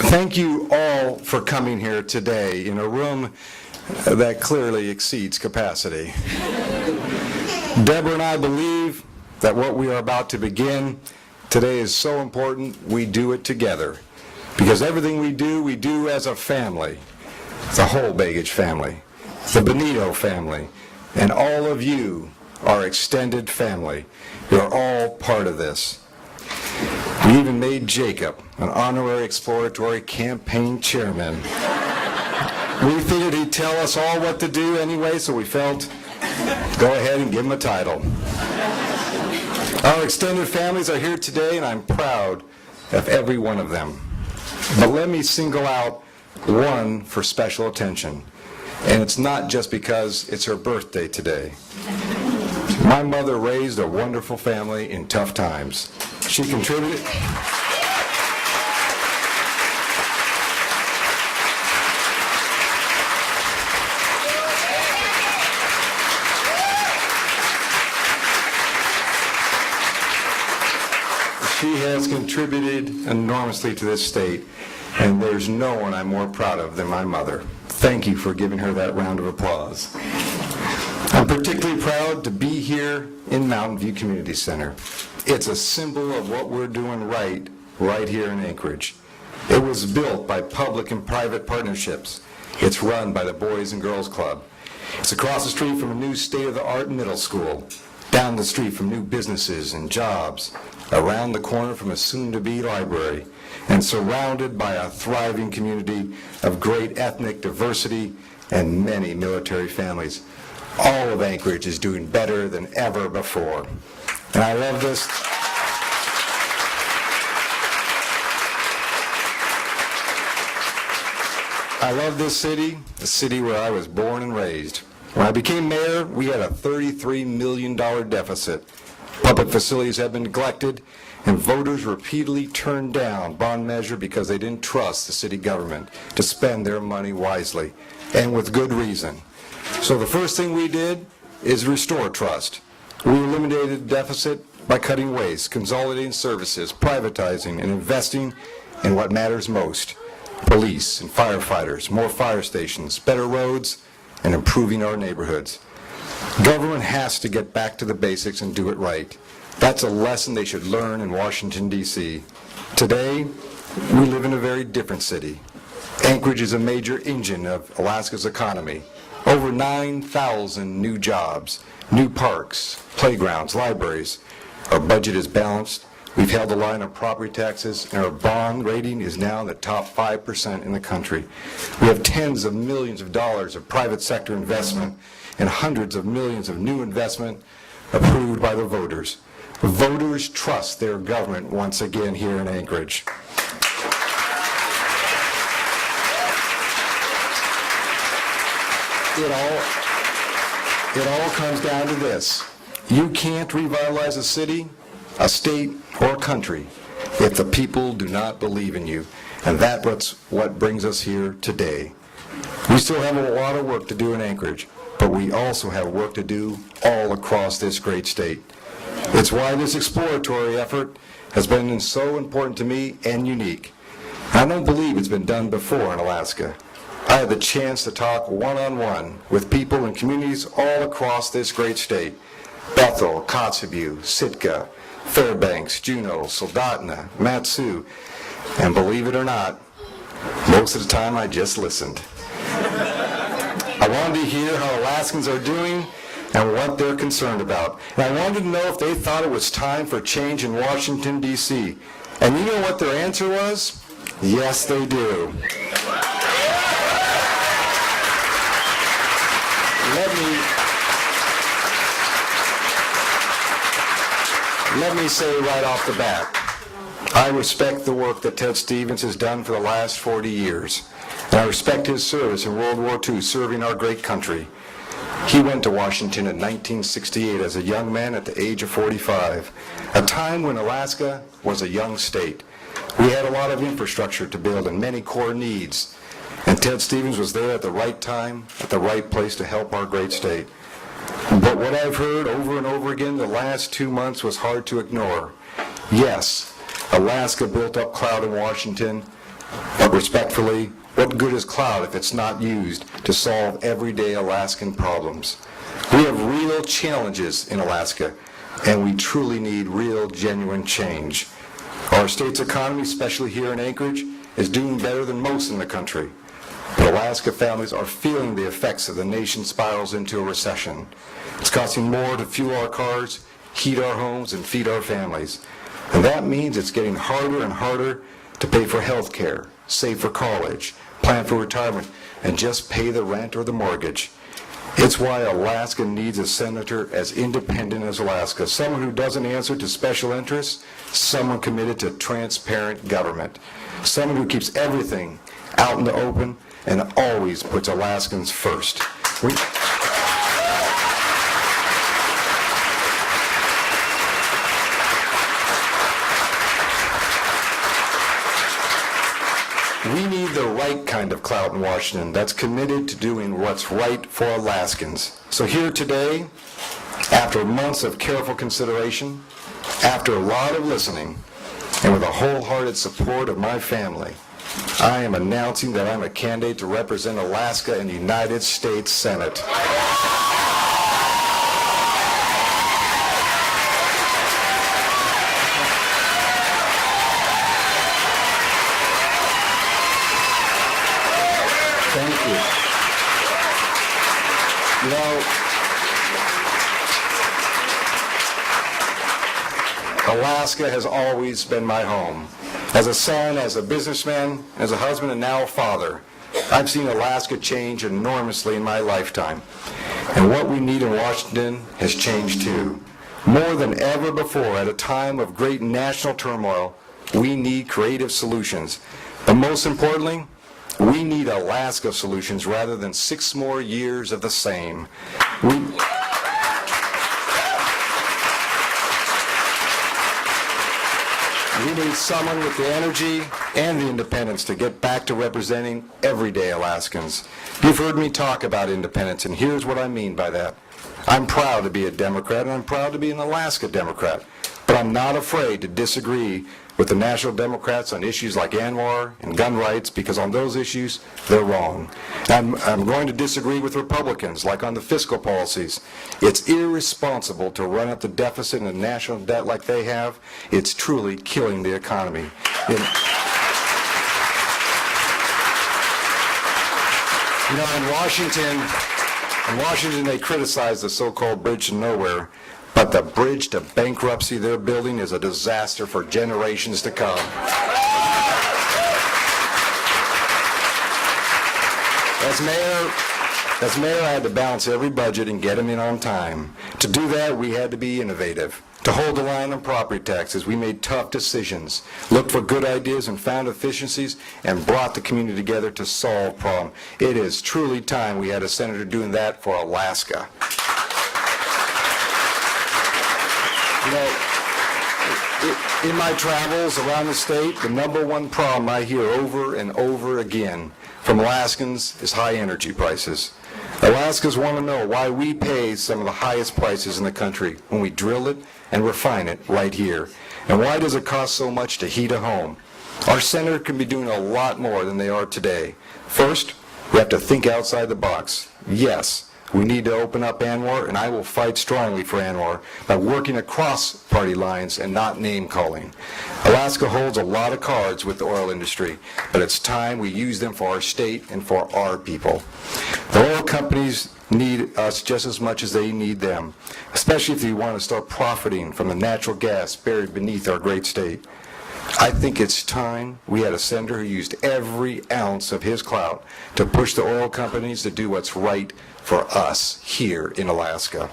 Thank you all for coming here today in a room that clearly exceeds capacity. Deborah and I believe that what we are about to begin today is so important we do it together. Because everything we do as a family. The whole Begich family, the Benito family, and all of you, our extended family. You're all part of this. We even made Jacob an honorary exploratory campaign chairman. We figured he'd tell us all what to do anyway, so we felt, go ahead and give him a title. Our extended families are here today, and I'm proud of every one of them. But let me single out one for special attention. And it's not just because it's her birthday today. My mother raised a wonderful family in tough times. She contributed. She has contributed enormously to this state, and there's no one I'm more proud of than my mother. Thank you for giving her that round of applause. I'm particularly proud to be here in Mountain View Community Center. It's a symbol of what we're doing right here in Anchorage. It was built by public and private partnerships. It's run by the Boys and Girls Club. It's across the street from a new state-of-the-art middle school, down the street from new businesses and jobs, around the corner from a soon-to-be library, and surrounded by a thriving community of great ethnic diversity and many military families. All of Anchorage is doing better than ever before. And I love this. I love this city, the city where I was born and raised. When I became mayor, we had a $33 million deficit. Public facilities have been neglected, and voters repeatedly turned down bond measure because they didn't trust the city government to spend their money wisely, and with good reason. So the first thing we did is restore trust. We eliminated the deficit by cutting waste, consolidating services, privatizing, and investing in what matters most: police and firefighters, more fire stations, better roads, and improving our neighborhoods. Government has to get back to the basics and do it right. That's a lesson they should learn in Washington, D.C. Today, we live in a very different city. Anchorage is a major engine of Alaska's economy. Over 9,000 new jobs, new parks, playgrounds, libraries. Our budget is balanced. We've held the line on property taxes, and our bond rating is now in the top 5% in the country. We have tens of millions of dollars of private sector investment and hundreds of millions of new investment approved by the voters. Voters trust their government once again here in Anchorage. It all comes down to this. You can't revitalize a city, a state, or a country if the people do not believe in you. And that's what brings us here today. We still have a lot of work to do in Anchorage, but we also have work to do all across this great state. It's why this exploratory effort has been so important to me and unique. I don't believe it's been done before in Alaska. I had the chance to talk one-on-one with people and communities all across this great state: Bethel, Kotzebue, Sitka, Fairbanks, Juneau, Soldotna, Matsu, and believe it or not, most of the time I just listened. I wanted to hear how Alaskans are doing and what they're concerned about. And I wanted to know if they thought it was time for change in Washington, D.C. And you know what their answer was? Yes, they do. Let me say right off the bat, I respect the work that Ted Stevens has done for the last 40 years. And I respect his service in World War II, serving our great country. He went to Washington in 1968 as a young man at the age of 45, a time when Alaska was a young state. We had a lot of infrastructure to build and many core needs. And Ted Stevens was there at the right time, at the right place to help our great state. But what I've heard over and over again the last 2 months was hard to ignore. Yes, Alaska built up clout in Washington, But respectfully, what good is clout if it's not used to solve everyday Alaskan problems? We have real challenges in Alaska, and we truly need real, genuine change. Our state's economy, especially here in Anchorage, is doing better than most in the country. But Alaska families are feeling the effects of the nation spirals into a recession. It's costing more to fuel our cars, heat our homes, and feed our families. And that means it's getting harder and harder to pay for health care, save for college, plan for retirement, and just pay the rent or the mortgage. It's why Alaska needs a senator as independent as Alaska, someone who doesn't answer to special interests, someone committed to transparent government, someone who keeps everything out in the open and always puts Alaskans first. We need the right kind of clout in Washington that's committed to doing what's right for Alaskans. So here today, after months of careful consideration, after a lot of listening, and with a wholehearted support of my family, I am announcing that I'm a candidate to represent Alaska in the United States Senate. Thank you. You know, Alaska has always been my home. As a son, as a businessman, as a husband, and now a father, I've seen Alaska change enormously in my lifetime. And what we need in Washington has changed too. More than ever before, at a time of great national turmoil, we need creative solutions. But most importantly, we need Alaska solutions rather than 6 more years of the same. We need someone with the energy and the independence to get back to representing everyday Alaskans. You've heard me talk about independence, and here's what I mean by that. I'm proud to be a Democrat, and I'm proud to be an Alaska Democrat, but I'm not afraid to disagree with the National Democrats on issues like ANWR and gun rights, because on those issues, they're wrong. I'm going to disagree with Republicans, like on the fiscal policies. It's irresponsible to run up the deficit and the national debt like they have. It's truly killing the economy. In Washington, they criticize the so-called bridge to nowhere. But the bridge to bankruptcy they're building is a disaster for generations to come. As mayor, I had to balance every budget and get them in on time. To do that, we had to be innovative. To hold the line on property taxes, we made tough decisions, looked for good ideas and found efficiencies, and brought the community together to solve problems. It is truly time we had a senator doing that for Alaska. You know, in my travels around the state, the number one problem I hear over and over again from Alaskans is high energy prices. Alaskans want to know why we pay some of the highest prices in the country when we drill it and refine it right here. And why does it cost so much to heat a home? Our senator can be doing a lot more than they are today. First, we have to think outside the box. Yes, we need to open up ANWR, and I will fight strongly for ANWR by working across party lines and not name-calling. Alaska holds a lot of cards with the oil industry, but it's time we use them for our state and for our people. The oil companies need us just as much as they need them, especially if you want to start profiting from the natural gas buried beneath our great state. I think it's time we had a senator who used every ounce of his clout to push the oil companies to do what's right for us here in Alaska.